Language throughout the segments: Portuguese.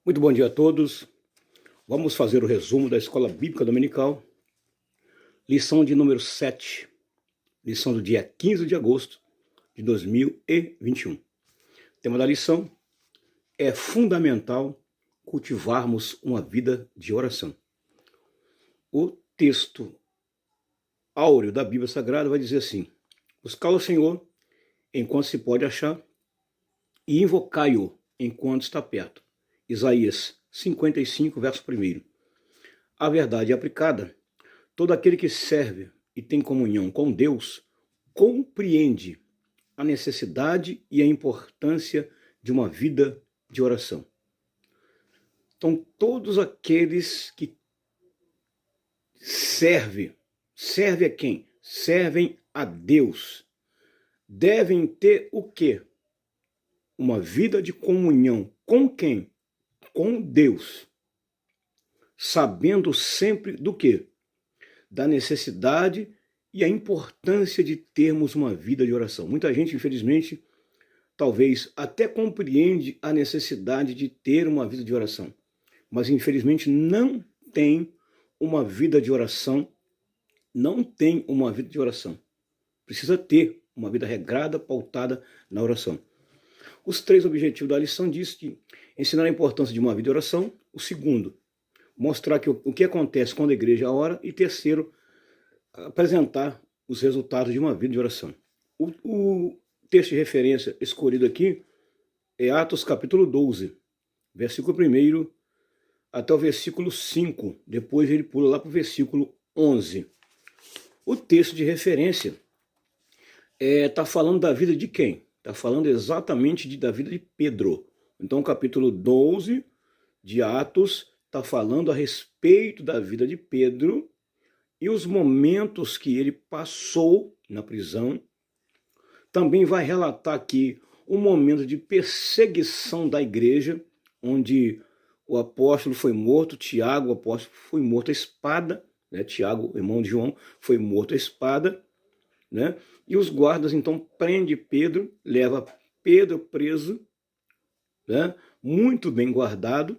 Muito bom dia a todos. Vamos fazer o resumo da Escola Bíblica Dominical, lição de número 7, lição do dia 15 de agosto de 2021. O tema da lição é fundamental cultivarmos uma vida de oração. O texto áureo da Bíblia Sagrada vai dizer assim: buscai o Senhor enquanto se pode achar e invocai-o enquanto está perto. Isaías 55, verso 1. A verdade aplicada: todo aquele que serve e tem comunhão com Deus compreende a necessidade e a importância de uma vida de oração. Então, todos aqueles que servem a quem? Servem a Deus, devem ter o quê? Uma vida de comunhão com quem? Com Deus, sabendo sempre do quê? Da necessidade e a importância de termos uma vida de oração. Muita gente, infelizmente, talvez até compreende a necessidade de ter uma vida de oração, mas infelizmente não tem uma vida de oração, Precisa ter uma vida regrada, pautada na oração. Os 3 objetivos da lição diz que ensinar a importância de uma vida de oração. O segundo, mostrar o que acontece quando a igreja ora. E terceiro, apresentar os resultados de uma vida de oração. O texto de referência escolhido aqui é Atos capítulo 12, versículo 1 até o versículo 5. Depois ele pula lá para o versículo 11. O texto de referência está falando da vida de quem? Está falando exatamente da vida de Pedro. Então, o capítulo 12 de Atos está falando a respeito da vida de Pedro e os momentos que ele passou na prisão. Também vai relatar aqui um momento de perseguição da igreja, onde o apóstolo foi morto, Tiago, o apóstolo, foi morto à espada, né? Tiago, irmão de João, foi morto à espada, né? E os guardas então prendem Pedro, leva Pedro preso, né? Muito bem guardado,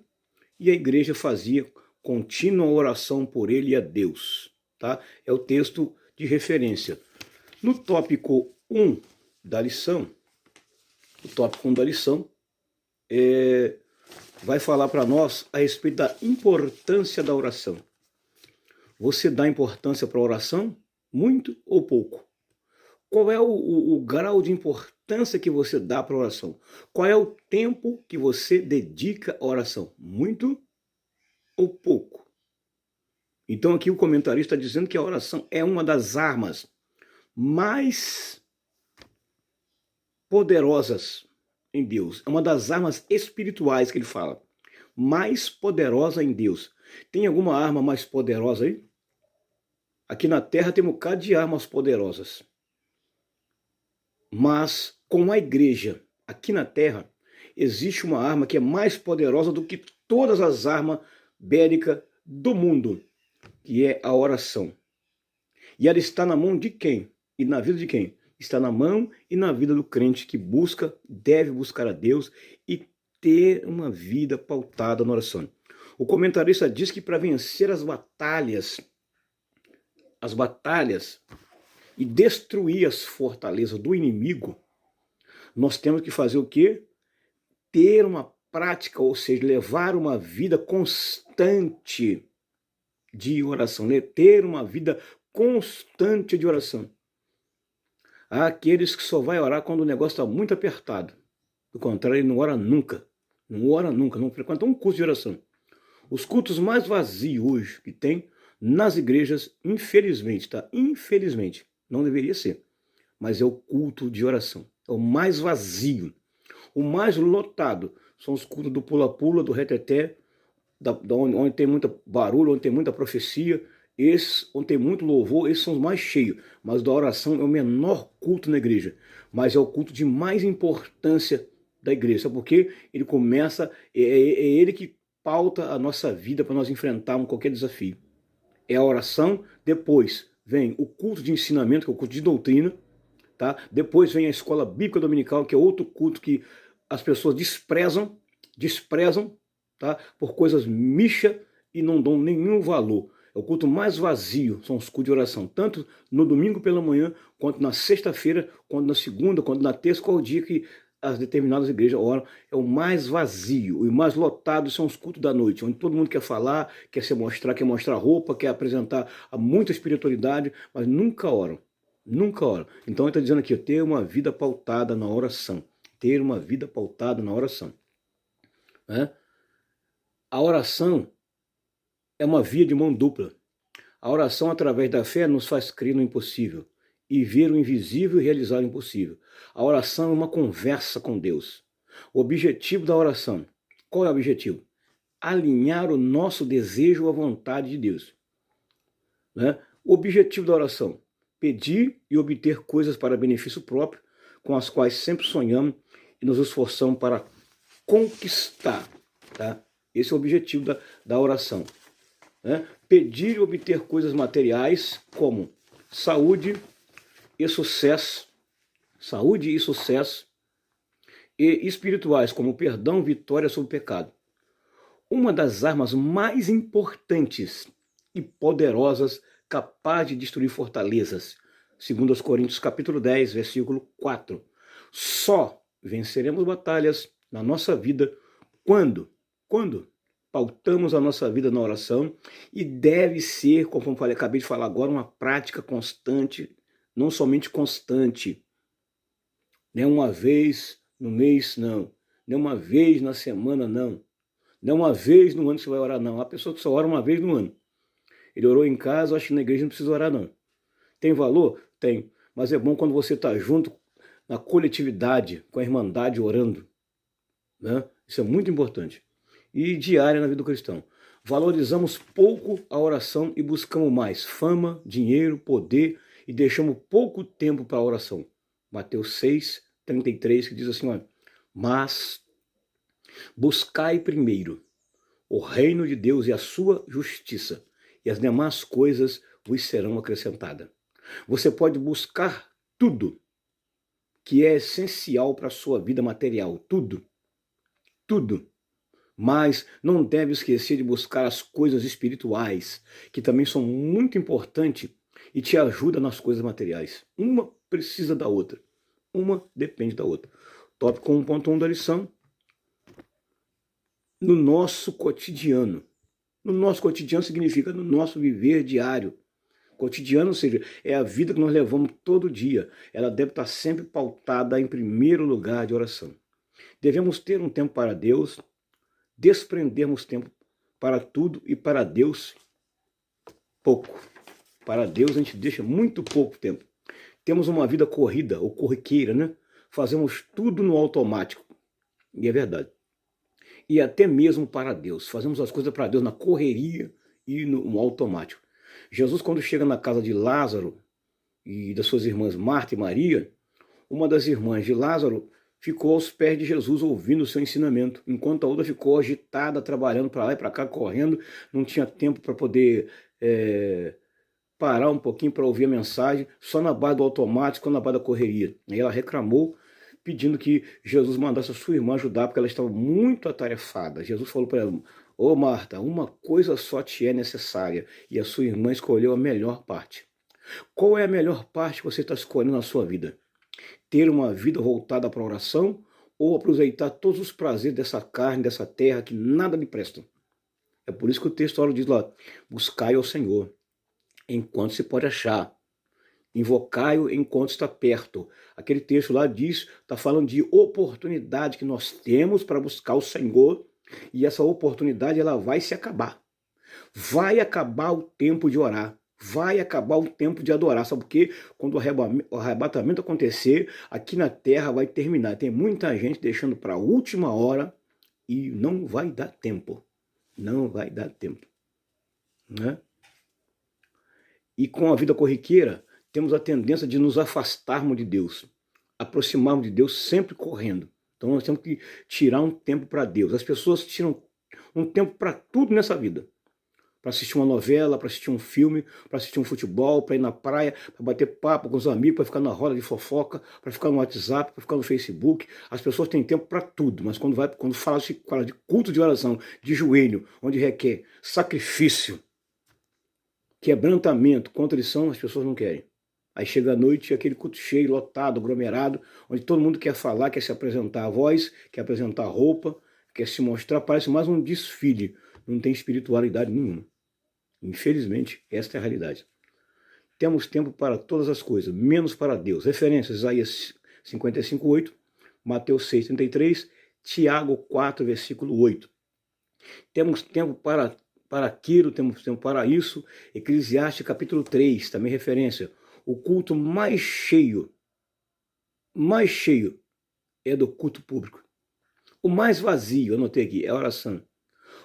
e a igreja fazia contínua oração por ele e a Deus. Tá? É o texto de referência. No tópico 1 da lição, vai falar para nós a respeito da importância da oração. Você dá importância para a oração? Muito ou pouco? Qual é o grau de importância que você dá para a oração? Qual é o tempo que você dedica à oração? Muito ou pouco? Então aqui o comentarista está dizendo que a oração é uma das armas mais poderosas em Deus. É uma das armas espirituais que ele fala. Mais poderosa em Deus. Tem alguma arma mais poderosa aí? Aqui na Terra tem um bocado de armas poderosas. Mas com a igreja, aqui na Terra, existe uma arma que é mais poderosa do que todas as armas bélicas do mundo, que é a oração. E ela está na mão de quem? E na vida de quem? Está na mão e na vida do crente que deve buscar a Deus e ter uma vida pautada na oração. O comentarista diz que para vencer as batalhas e destruir as fortalezas do inimigo, nós temos que fazer o quê? Ter uma prática, ou seja, levar uma vida constante de oração, né? Ter uma vida constante de oração. Há aqueles que só vai orar quando o negócio está muito apertado. Do contrário, ele não ora nunca. Não frequenta um culto de oração. Os cultos mais vazios hoje que tem nas igrejas, infelizmente, tá? Infelizmente, não deveria ser, mas é o culto de oração. É o mais vazio. O mais lotado são os cultos do pula-pula, do reteté, onde tem muito barulho, onde tem muita profecia, onde tem muito louvor, esses são os mais cheios. Mas da oração é o menor culto na igreja, mas é o culto de mais importância da igreja, porque ele começa, é ele que pauta a nossa vida para nós enfrentarmos qualquer desafio. É a oração, depois vem o culto de ensinamento, que é o culto de doutrina, tá? Depois vem a escola bíblica dominical, que é outro culto que as pessoas desprezam, tá? Por coisas micha e não dão nenhum valor. É o culto mais vazio, são os cultos de oração, tanto no domingo pela manhã, quanto na sexta-feira, quanto na segunda, quanto na terça, qual é o dia que as determinadas igrejas oram. É o mais vazio, e mais lotado são os cultos da noite, onde todo mundo quer falar, quer mostrar roupa, quer apresentar muita espiritualidade, mas nunca oram. Nunca oram. Então ele está dizendo aqui, ter uma vida pautada na oração. Ter uma vida pautada na oração. Né? A oração é uma via de mão dupla. A oração, através da fé, nos faz crer no impossível e ver o invisível e realizar o impossível. A oração é uma conversa com Deus. O objetivo da oração, qual é o objetivo? Alinhar o nosso desejo à vontade de Deus. Né? O objetivo da oração, pedir e obter coisas para benefício próprio, com as quais sempre sonhamos e nos esforçamos para conquistar. Tá? Esse é o objetivo da oração. Né? Pedir e obter coisas materiais como saúde e sucesso, e espirituais como perdão, vitória sobre o pecado. Uma das armas mais importantes e poderosas capazes de destruir fortalezas, segundo os Coríntios capítulo 10, versículo 4. Só venceremos batalhas na nossa vida quando pautamos a nossa vida na oração, e deve ser, como eu acabei de falar agora, uma prática constante, não somente constante, nem uma vez no mês, não, nem uma vez na semana, não, nem uma vez no ano que você vai orar, não. Há pessoa que só ora uma vez no ano. Ele orou em casa, eu acho que na igreja não precisa orar, não. Tem valor? Tem, mas é bom quando você está junto na coletividade, com a irmandade orando, né? Isso é muito importante. E diária na vida do cristão. Valorizamos pouco a oração e buscamos mais fama, dinheiro, poder, e deixamos pouco tempo para a oração. Mateus 6, 33, que diz assim, olha, mas buscai primeiro o reino de Deus e a sua justiça, e as demais coisas vos serão acrescentadas. Você pode buscar tudo que é essencial para a sua vida material, tudo, mas não deve esquecer de buscar as coisas espirituais, que também são muito importantes e te ajudam nas coisas materiais. Uma precisa da outra, uma depende da outra. Tópico 1.1 da lição. No nosso cotidiano. No nosso cotidiano significa no nosso viver diário. Cotidiano, ou seja, é a vida que nós levamos todo dia. Ela deve estar sempre pautada em primeiro lugar de oração. Devemos ter um tempo para Deus, desprendermos tempo para tudo e para Deus pouco. Para Deus a gente deixa muito pouco tempo. Temos uma vida corrida ou corriqueira, né? Fazemos tudo no automático. E é verdade. E até mesmo para Deus. Fazemos as coisas para Deus na correria e no automático. Jesus, quando chega na casa de Lázaro e das suas irmãs Marta e Maria, uma das irmãs de Lázaro ficou aos pés de Jesus ouvindo o seu ensinamento, enquanto a outra ficou agitada, trabalhando para lá e para cá, correndo, não tinha tempo para poder parar um pouquinho para ouvir a mensagem, só na base do automático, na base da correria. E ela reclamou, pedindo que Jesus mandasse a sua irmã ajudar, porque ela estava muito atarefada. Jesus falou para ela, ô Marta, uma coisa só te é necessária, e a sua irmã escolheu a melhor parte. Qual é a melhor parte que você está escolhendo na sua vida? Ter uma vida voltada para a oração ou aproveitar todos os prazeres dessa carne, dessa terra, que nada lhe prestam? É por isso que o texto diz lá, buscai ao Senhor enquanto se pode achar, invocai-o enquanto está perto. Aquele texto lá diz, está falando de oportunidade que nós temos para buscar o Senhor, e essa oportunidade ela vai se acabar. Vai acabar o tempo de orar. Vai acabar o tempo de adorar. Sabe por quê? Quando o arrebatamento acontecer, aqui na terra vai terminar. Tem muita gente deixando para a última hora e não vai dar tempo. Não vai dar tempo. Né? E com a vida corriqueira, temos a tendência de nos afastarmos de Deus. Aproximarmos de Deus sempre correndo. Então nós temos que tirar um tempo para Deus. As pessoas tiram um tempo para tudo nessa vida. para assistir uma novela, para assistir um filme, para assistir um futebol, para ir na praia, para bater papo com os amigos, para ficar na roda de fofoca, para ficar no WhatsApp, para ficar no Facebook. As pessoas têm tempo para tudo, mas quando fala de culto de oração, de joelho, onde requer sacrifício, quebrantamento, contrição, as pessoas não querem. Aí chega a noite, aquele culto cheio, lotado, aglomerado, onde todo mundo quer falar, quer se apresentar a voz, quer apresentar a roupa, quer se mostrar, parece mais um desfile. Não tem espiritualidade nenhuma. Infelizmente, esta é a realidade. Temos tempo para todas as coisas, menos para Deus. Referências, Isaías 55:8, Mateus 6:33, Tiago 4, versículo 8. Temos tempo para aquilo, temos tempo para isso. Eclesiastes capítulo 3, também referência. O culto mais cheio é do culto público. O mais vazio, anotei aqui, é a oração.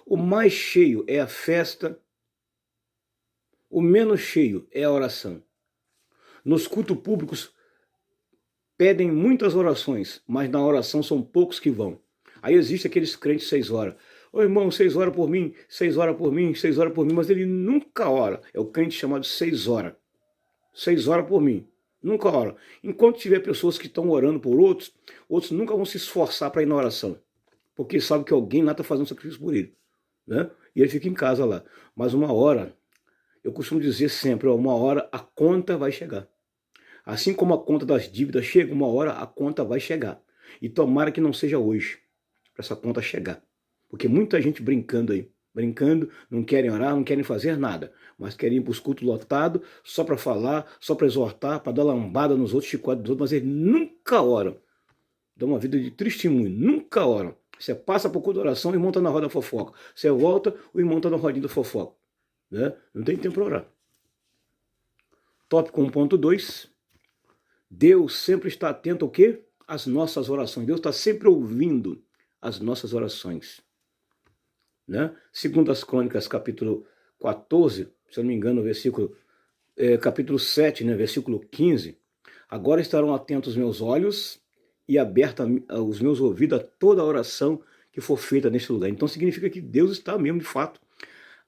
O mais cheio é a festa. O menos cheio é a oração. Nos cultos públicos pedem muitas orações, mas na oração são poucos que vão. Aí existe aqueles crentes 6 horas. Ô irmão, 6 horas por mim, 6 horas por mim, 6 horas por mim, mas ele nunca ora. É o crente chamado 6 horas. 6 horas por mim, nunca ora. Enquanto tiver pessoas que estão orando por outros, outros nunca vão se esforçar para ir na oração, porque sabe que alguém lá está fazendo sacrifício por ele, né? E ele fica em casa lá. Mas uma hora, eu costumo dizer sempre, ó, uma hora a conta vai chegar. Assim como a conta das dívidas chega, uma hora a conta vai chegar. E tomara que não seja hoje, para essa conta chegar. Porque muita gente brincando aí, não querem orar, não querem fazer nada, mas querem ir para os cultos lotados só para falar, só para exortar, para dar lambada nos outros, chicote dos outros, mas eles nunca oram. Dão uma vida de testemunho, nunca oram. Você passa por culto de oração, o irmão está na roda da fofoca. Você volta, o irmão está na rodinha da fofoca. Né? Não tem tempo para orar. Tópico 1.2. Deus sempre está atento ao quê? Às nossas orações. Deus está sempre ouvindo as nossas orações. Né? Segundo as Crônicas, capítulo 14, se eu não me engano, capítulo 7, né, versículo 15. Agora estarão atentos os meus olhos e abertos os meus ouvidos a toda a oração que for feita neste lugar. Então significa que Deus está mesmo, de fato,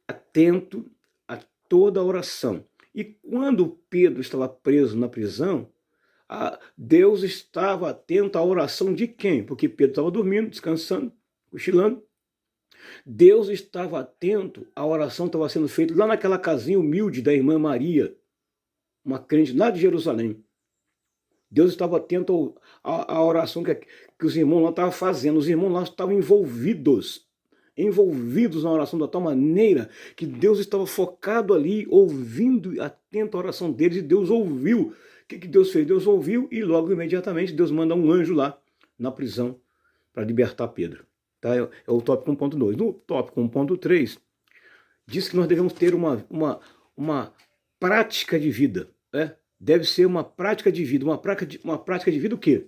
atento a toda a oração. E quando Pedro estava preso na prisão, Deus estava atento à oração de quem? Porque Pedro estava dormindo, descansando, cochilando. Deus estava atento à oração que estava sendo feita lá naquela casinha humilde da irmã Maria, uma crente lá de Jerusalém. Deus estava atento à oração que os irmãos lá estavam fazendo. Os irmãos lá estavam envolvidos na oração da tal maneira que Deus estava focado ali, ouvindo, atento à oração deles, e Deus ouviu. O que Deus fez? Deus ouviu e logo imediatamente Deus manda um anjo lá na prisão para libertar Pedro. Tá? É o tópico 1.2. No tópico 1.3, diz que nós devemos ter uma prática de vida. Né? Deve ser uma prática de vida. Uma prática de vida o quê?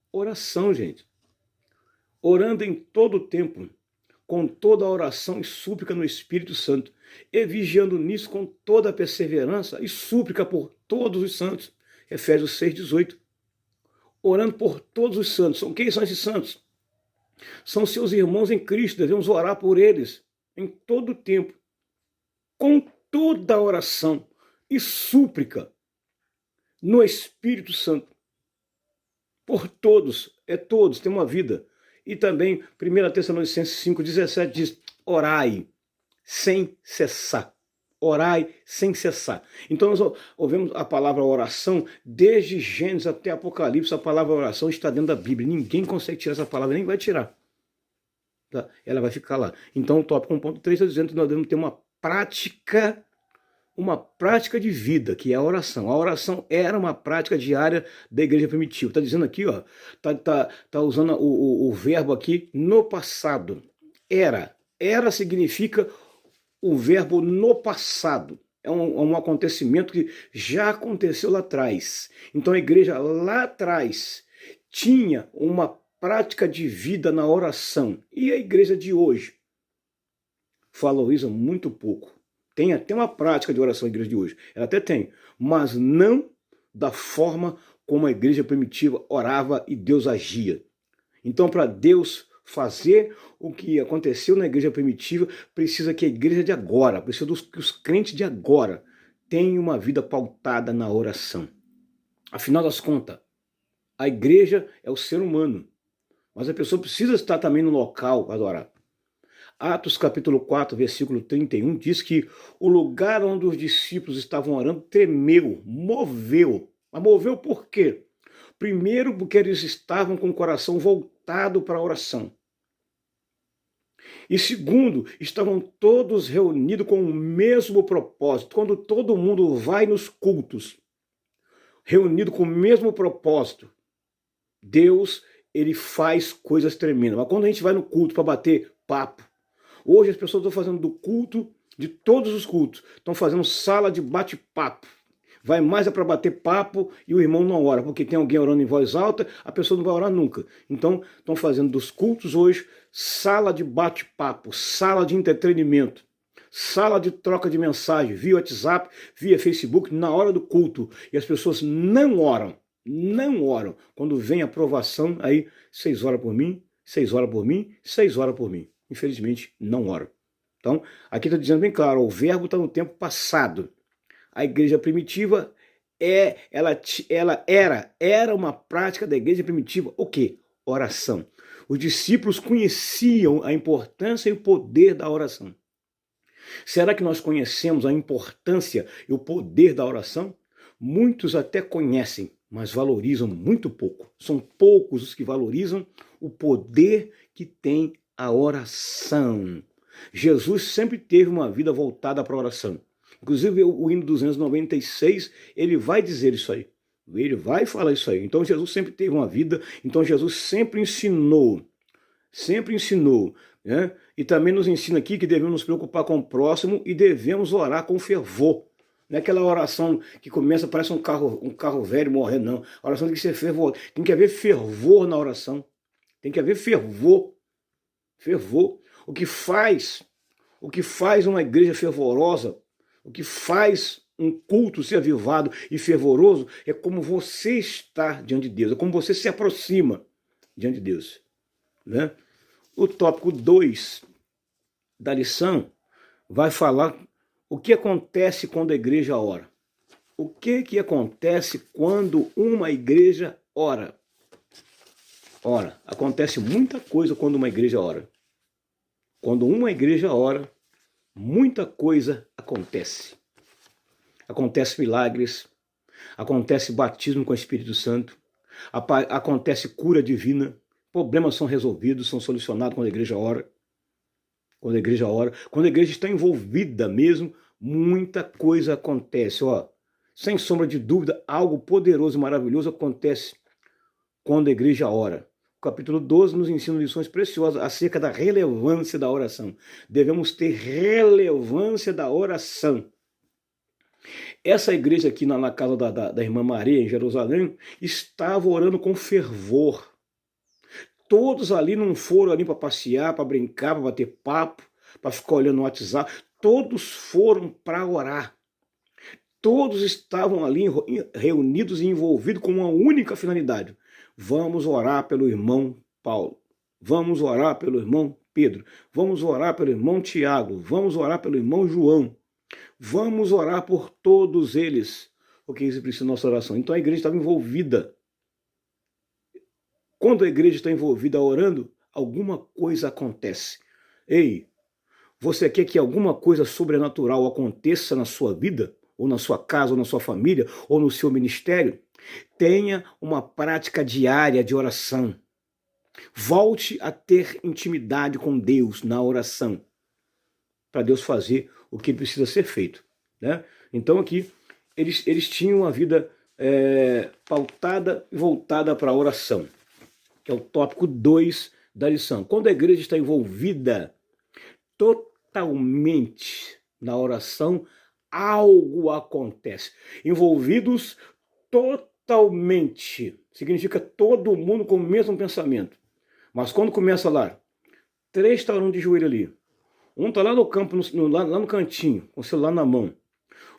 Oração, gente. Orando em todo o tempo, com toda a oração e súplica no Espírito Santo, e vigiando nisso com toda a perseverança e súplica por todos os santos. Efésios 6,18. Orando por todos os santos. Quem são esses santos? São seus irmãos em Cristo, devemos orar por eles em todo o tempo, com toda a oração e súplica no Espírito Santo, por todos, todos têm uma vida. E também 1 Tessalonicenses 5,17 diz, orai sem cessar. Orai sem cessar. Então nós ouvimos a palavra oração desde Gênesis até Apocalipse. A palavra oração está dentro da Bíblia. Ninguém consegue tirar essa palavra, nem vai tirar. Tá? Ela vai ficar lá. Então o tópico 1.3 está dizendo que nós devemos ter uma prática de vida, que é a oração. A oração era uma prática diária da igreja primitiva. Está dizendo aqui, ó, tá usando o verbo aqui no passado. Era significa o verbo no passado. É um acontecimento que já aconteceu lá atrás. Então a igreja lá atrás tinha uma prática de vida na oração. E a igreja de hoje valoriza muito pouco. Tem até uma prática de oração na igreja de hoje. Ela até tem, mas não da forma como a igreja primitiva orava e Deus agia. Então, para Deus fazer o que aconteceu na igreja primitiva, precisa que a igreja de agora, precisa que os crentes de agora tenham uma vida pautada na oração. Afinal das contas, a igreja é o ser humano, mas a pessoa precisa estar também no local para adorar. Atos capítulo 4, versículo 31, diz que o lugar onde os discípulos estavam orando tremeu, moveu. Mas moveu por quê? Primeiro, porque eles estavam com o coração voltado para a oração. E segundo, estavam todos reunidos com o mesmo propósito. Quando todo mundo vai nos cultos, reunido com o mesmo propósito, Deus, ele faz coisas tremendas. Mas quando a gente vai no culto para bater papo, hoje as pessoas estão fazendo do culto, de todos os cultos, estão fazendo sala de bate-papo. Vai mais para bater papo e o irmão não ora, porque tem alguém orando em voz alta, a pessoa não vai orar nunca. Então, estão fazendo dos cultos hoje sala de bate-papo, sala de entretenimento, sala de troca de mensagem, via WhatsApp, via Facebook, na hora do culto. E as pessoas não oram. Não oram. Quando vem a aprovação, aí 6 horas por mim, 6 horas por mim, 6 horas por mim. Infelizmente, não oram. Então, aqui está dizendo bem claro, o verbo está no tempo passado. A igreja primitiva era uma prática da igreja primitiva. O quê? Oração. Os discípulos conheciam a importância e o poder da oração. Será que nós conhecemos a importância e o poder da oração? Muitos até conhecem, mas valorizam muito pouco. São poucos os que valorizam o poder que tem a oração. Jesus sempre teve uma vida voltada para a oração. Inclusive o hino 296, ele vai dizer isso aí. Ele vai falar isso aí. Então Jesus sempre teve uma vida, então Jesus sempre ensinou, né? E também nos ensina aqui que devemos nos preocupar com o próximo e devemos orar com fervor. Não é aquela oração que começa, parece um carro velho morrendo, não. A oração tem que ser fervor, tem que haver fervor na oração. Tem que haver fervor. Fervor. O que faz uma igreja fervorosa, o que faz um culto ser avivado e fervoroso é como você está diante de Deus, é como você se aproxima diante de Deus. Né? O tópico 2 da lição vai falar o que acontece quando a igreja ora. O que acontece quando uma igreja ora? Ora, acontece muita coisa quando uma igreja ora. Quando uma igreja ora, muita coisa acontece. Acontece milagres, acontece batismo com o Espírito Santo, acontece cura divina, problemas são resolvidos, são solucionados quando a igreja ora. Quando a igreja ora, quando a igreja está envolvida mesmo, muita coisa acontece. Ó, sem sombra de dúvida, algo poderoso e maravilhoso acontece quando a igreja ora. O capítulo 12 nos ensina lições preciosas acerca da relevância da oração. Devemos ter relevância da oração. Essa igreja aqui na casa da irmã Maria, em Jerusalém, estava orando com fervor. Todos ali não foram ali para passear, para brincar, para bater papo, para ficar olhando no WhatsApp. Todos foram para orar. Todos estavam ali reunidos e envolvidos com uma única finalidade. Vamos orar pelo irmão Paulo. Vamos orar pelo irmão Pedro. Vamos orar pelo irmão Tiago. Vamos orar pelo irmão João. Vamos orar por todos eles, porque isso precisa da nossa oração. Então a igreja estava envolvida. Quando a igreja está envolvida orando, alguma coisa acontece. Ei, você quer que alguma coisa sobrenatural aconteça na sua vida, ou na sua casa, ou na sua família, ou no seu ministério? Tenha uma prática diária de oração. Volte a ter intimidade com Deus na oração, para Deus fazer o que precisa ser feito. Né? Então aqui, eles tinham uma vida pautada e voltada para a oração, que é o tópico 2 da lição. Quando a igreja está envolvida totalmente na oração, algo acontece. Envolvidos totalmente, significa todo mundo com o mesmo pensamento. Mas quando começa lá, 3 estão orando de joelho ali. Um está lá no campo, lá no cantinho, com o celular na mão.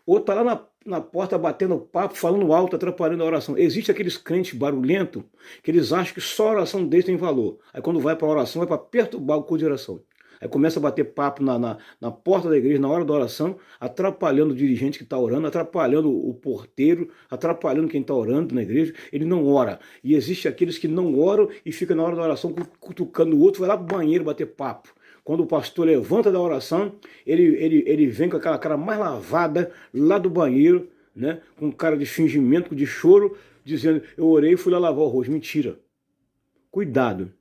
Outro está lá na porta batendo papo, falando alto, atrapalhando a oração. Existe aqueles crentes barulhentos que eles acham que só a oração deles tem valor. Aí quando vai para a oração, vai para perturbar o culto de oração. Aí começa a bater papo na porta da igreja, na hora da oração, atrapalhando o dirigente que está orando, atrapalhando o porteiro, atrapalhando quem está orando na igreja. Ele não ora. E existe aqueles que não oram e ficam na hora da oração cutucando o outro, vai lá para o banheiro bater papo. Quando o pastor levanta da oração, ele vem com aquela cara mais lavada lá do banheiro, né, com cara de fingimento, de choro, dizendo, eu orei e fui lá lavar o rosto. Mentira. Cuidado.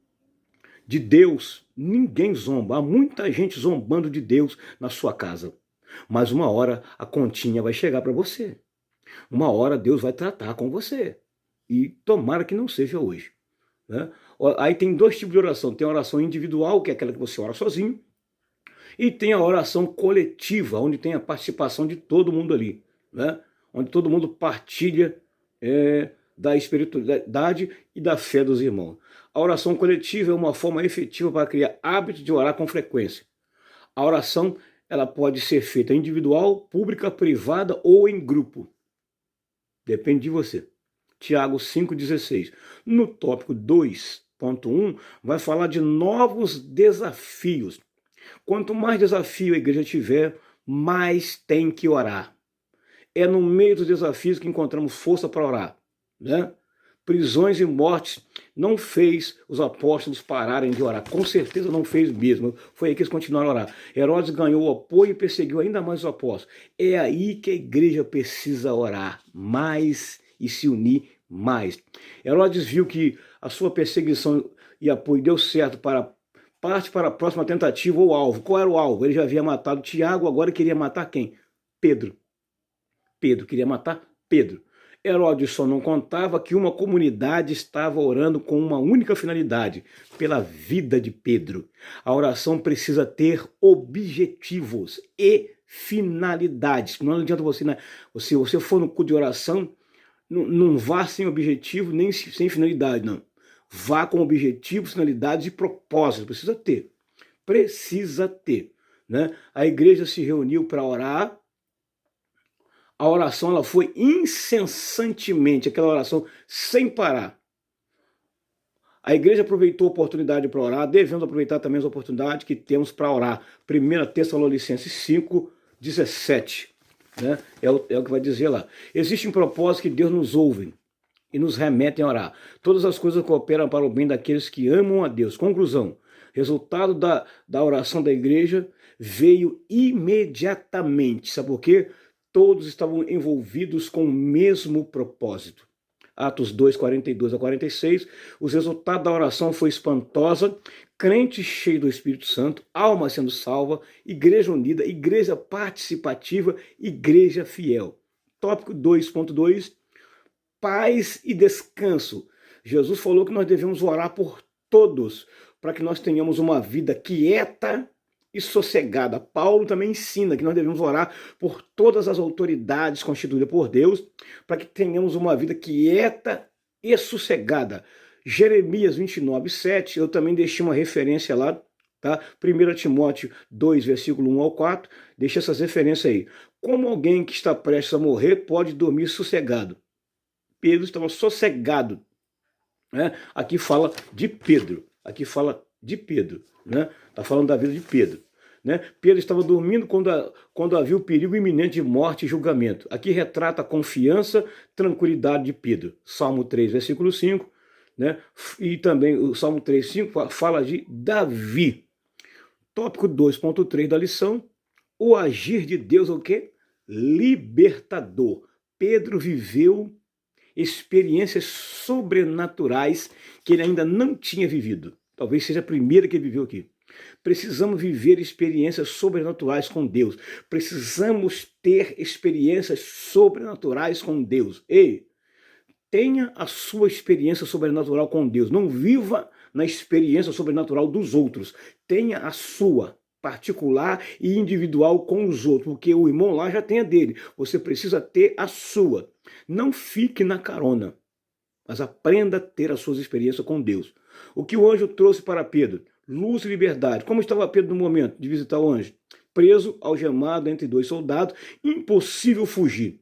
De Deus, ninguém zomba. Há muita gente zombando de Deus na sua casa. Mas uma hora a continha vai chegar para você. Uma hora Deus vai tratar com você. E tomara que não seja hoje. Né? Aí tem dois tipos de oração. Tem a oração individual, que é aquela que você ora sozinho. E tem a oração coletiva, onde tem a participação de todo mundo ali. Né? Onde todo mundo partilha da espiritualidade e da fé dos irmãos. A oração coletiva é uma forma efetiva para criar hábito de orar com frequência. A oração ela pode ser feita individual, pública, privada ou em grupo. Depende de você. Tiago 5,16. No tópico 2.1 vai falar de novos desafios. Quanto mais desafio a igreja tiver, mais tem que orar. É no meio dos desafios que encontramos força para orar. Né? Prisões e mortes não fez os apóstolos pararem de orar. Com certeza não fez mesmo. Foi aí que eles continuaram a orar. Herodes ganhou apoio e perseguiu ainda mais os apóstolos. É aí que a igreja precisa orar mais e se unir mais. Herodes viu que a sua perseguição e apoio deu certo parte para a próxima tentativa ou alvo. Qual era o alvo? Ele já havia matado Tiago, agora queria matar quem? Pedro. Pedro queria matar Pedro. Herodes só não contava que uma comunidade estava orando com uma única finalidade, pela vida de Pedro. A oração precisa ter objetivos e finalidades. Não adianta você, né? Se você for no culto de oração, não vá sem objetivo nem sem finalidade, não. Vá com objetivos, finalidades e propósitos. Precisa ter. Precisa ter. Né? A igreja se reuniu para orar. A oração ela foi incessantemente, aquela oração sem parar. A igreja aproveitou a oportunidade para orar, devemos aproveitar também as oportunidades que temos para orar. 1 Tessalonicenses 5,17. Né? É o que vai dizer lá. Existe um propósito que Deus nos ouve e nos remete a orar. Todas as coisas cooperam para o bem daqueles que amam a Deus. Conclusão. Resultado da oração da igreja veio imediatamente. Sabe por quê? Todos estavam envolvidos com o mesmo propósito. Atos 2, 42 a 46, os resultados da oração foi espantosa, crente cheio do Espírito Santo, alma sendo salva, igreja unida, igreja participativa, igreja fiel. Tópico 2.2, paz e descanso. Jesus falou que nós devemos orar por todos, para que nós tenhamos uma vida quieta e sossegada. Paulo também ensina que nós devemos orar por todas as autoridades constituídas por Deus, para que tenhamos uma vida quieta e sossegada. Jeremias 29:7, eu também deixei uma referência lá, tá? 1 Timóteo 2, versículo 1 ao 4, deixei essas referências aí. Como alguém que está prestes a morrer pode dormir sossegado? Pedro estava sossegado. Né? Aqui fala de Pedro. Aqui fala de Pedro. Né? Está falando da vida de Pedro. Né? Pedro estava dormindo quando havia o perigo iminente de morte e julgamento. Aqui retrata a confiança, tranquilidade de Pedro. Salmo 3, versículo 5. Né? E também o Salmo 3, 5 fala de Davi. Tópico 2.3 da lição. O agir de Deus é o quê? Libertador. Pedro viveu experiências sobrenaturais que ele ainda não tinha vivido. Talvez seja a primeira que ele viveu aqui. Precisamos viver experiências sobrenaturais com Deus. Precisamos ter experiências sobrenaturais com Deus. Ei, tenha a sua experiência sobrenatural com Deus. Não viva na experiência sobrenatural dos outros. Tenha a sua particular e individual com os outros, porque o irmão lá já tem a dele. Você precisa ter a sua. Não fique na carona, mas aprenda a ter as suas experiências com Deus. O que o anjo trouxe para Pedro? Luz e liberdade. Como estava Pedro no momento de visitar o anjo? Preso, algemado entre dois soldados, impossível fugir.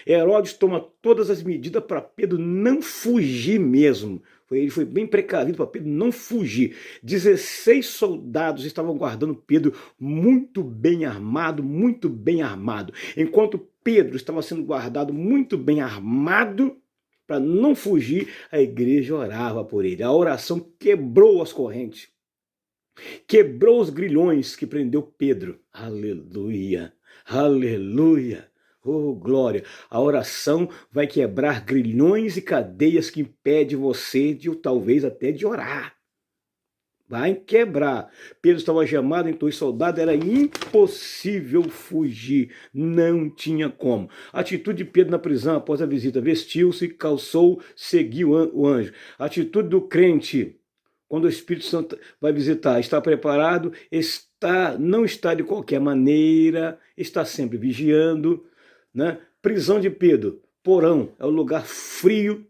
Herodes toma todas as medidas para Pedro não fugir mesmo. Ele foi bem precavido para Pedro não fugir. 16 soldados estavam guardando Pedro muito bem armado, muito bem armado. Enquanto Pedro estava sendo guardado muito bem armado, para não fugir, a igreja orava por ele. A oração quebrou as correntes, quebrou os grilhões que prendeu Pedro. Aleluia, aleluia. Oh, glória! A oração vai quebrar grilhões e cadeias que impedem você de, talvez, até de orar. Vai quebrar. Pedro estava chamado, então os soldados, era impossível fugir. Não tinha como. A atitude de Pedro na prisão após a visita: vestiu-se, calçou, seguiu o anjo. A atitude do crente quando o Espírito Santo vai visitar: está preparado, não está de qualquer maneira, está sempre vigiando. Né? Prisão de Pedro, porão, é um lugar frio,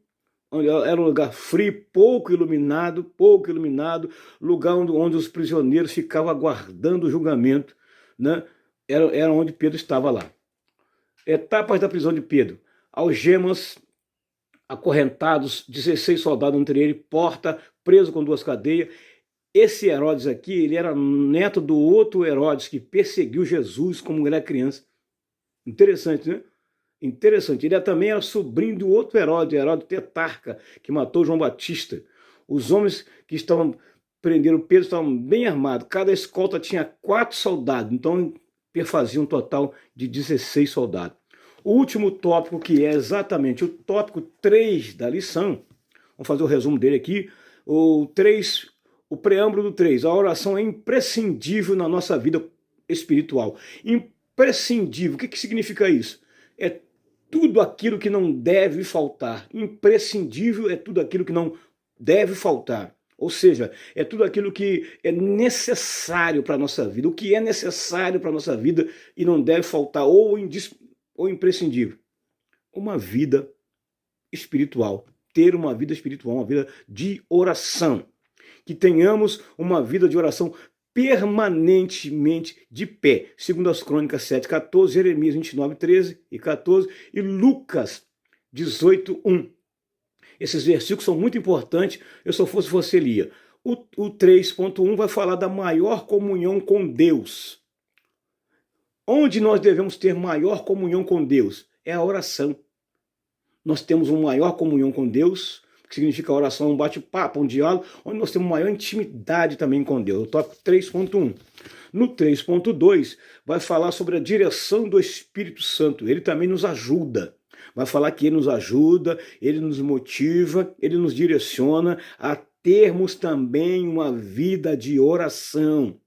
era um lugar frio, pouco iluminado, lugar onde os prisioneiros ficavam aguardando o julgamento, né? Era onde Pedro estava lá. Etapas da prisão de Pedro: algemas, acorrentados, 16 soldados entre ele, porta, preso com 2 cadeias. Esse Herodes aqui, ele era neto do outro Herodes que perseguiu Jesus como ele era criança. Interessante, né? Interessante. Ele também era sobrinho do outro Herodes, Herodes Tetarca, que matou João Batista. Os homens que estavam prendendo Pedro estavam bem armados. Cada escolta tinha 4 soldados. Então, perfazia um total de 16 soldados. O último tópico, que é exatamente o tópico 3 da lição, vamos fazer o resumo dele aqui. O preâmbulo do 3. A oração é imprescindível na nossa vida espiritual. Imprescindível. O que significa isso? É tudo aquilo que não deve faltar. Imprescindível é tudo aquilo que não deve faltar. Ou seja, é tudo aquilo que é necessário para a nossa vida. O que é necessário para a nossa vida e não deve faltar, ou imprescindível. Uma vida espiritual. Ter uma vida espiritual, uma vida de oração. Que tenhamos uma vida de oração permanentemente de pé. Segundo as Crônicas 7:14, Jeremias 29:13 e 14 e Lucas 18:1. Esses versículos são muito importantes. Eu, se eu fosse você, lia. O 3.1 vai falar da maior comunhão com Deus. Onde nós devemos ter maior comunhão com Deus? É a oração. Nós temos uma maior comunhão com Deus, que significa a oração, um bate-papo, um diálogo, onde nós temos maior intimidade também com Deus. O tópico 3.1. No 3.2, vai falar sobre a direção do Espírito Santo. Ele também nos ajuda. Vai falar que ele nos ajuda, ele nos motiva, ele nos direciona a termos também uma vida de oração.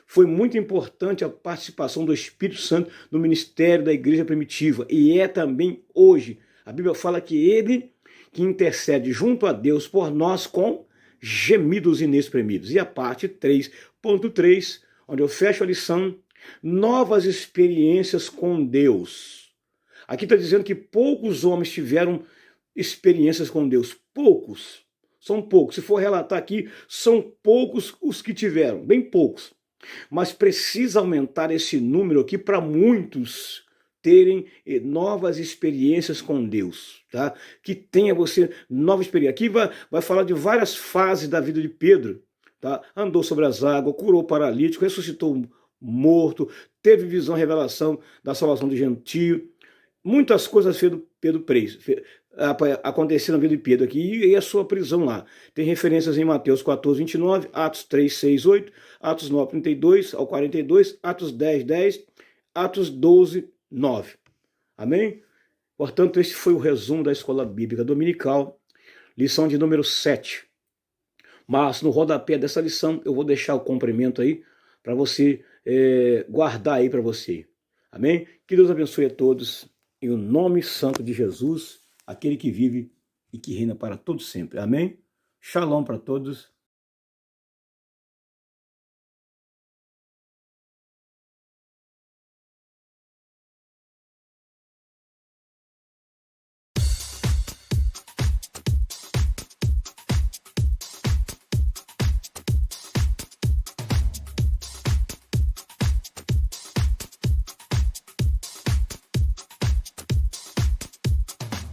Foi muito importante a participação do Espírito Santo no ministério da igreja primitiva, e é também hoje. A Bíblia fala que ele que intercede junto a Deus por nós com gemidos inexprimidos. E a parte 3.3, onde eu fecho a lição: novas experiências com Deus. Aqui está dizendo que poucos homens tiveram experiências com Deus. Poucos. São poucos. Se for relatar aqui, são poucos os que tiveram. Bem poucos. Mas precisa aumentar esse número aqui para muitos terem novas experiências com Deus, tá? Que tenha você nova experiência. Aqui vai falar de várias fases da vida de Pedro, tá? Andou sobre as águas, curou o paralítico, ressuscitou o morto, teve visão, revelação da salvação do gentio. Muitas coisas fez Pedro preso. Aconteceram na vida de Pedro aqui, e a sua prisão lá. Tem referências em Mateus 14:29, Atos 3:6-8, Atos 9:32 ao 42, Atos 10:10, Atos 12:9. Amém? Portanto, esse foi o resumo da Escola Bíblica Dominical, lição de número 7. Mas no rodapé dessa lição eu vou deixar o complemento aí para você guardar aí para você. Amém? Que Deus abençoe a todos, em o nome santo de Jesus, aquele que vive e que reina para todos sempre. Amém? Shalom para todos.